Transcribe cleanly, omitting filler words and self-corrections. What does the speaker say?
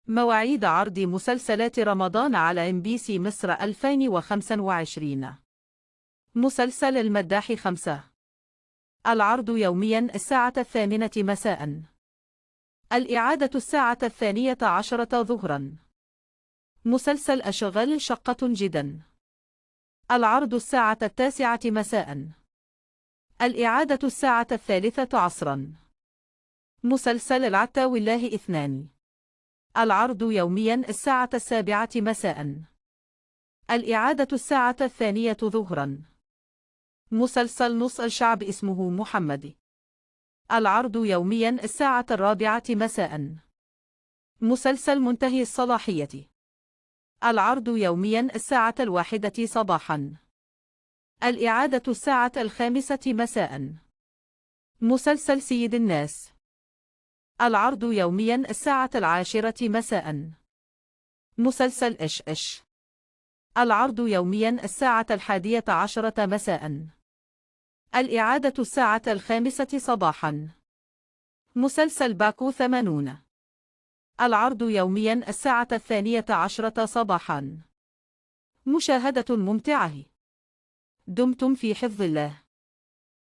مواعيد عرض مسلسلات رمضان على MBC مصر 2025. مسلسل المداح 5. العرض يوميا الساعة 8 مساء. الإعادة الساعة 12 ظهرا. مسلسل أشغال شقة جدا. العرض الساعة 9 مساء. الإعادة الساعة 3 عصرا. مسلسل العتاولي الله 2. العرض يوميا الساعة 7 مساء. الإعادة الساعة 2 ظهرا. مسلسل نص الشعب اسمه محمد. العرض يوميا الساعة 4 مساء. مسلسل منتهي الصلاحية. العرض يوميا الساعة 1 صباحا. الإعادة الساعة 5 مساء. مسلسل سيد الناس. العرض يوميا الساعة 10 مساء. مسلسل إش. العرض يوميا الساعة 11 مساء. الإعادة الساعة 5 صباحا. مسلسل باكو 80. العرض يوميا الساعة 12 صباحا. مشاهدة ممتعة. دمتم في حفظ الله.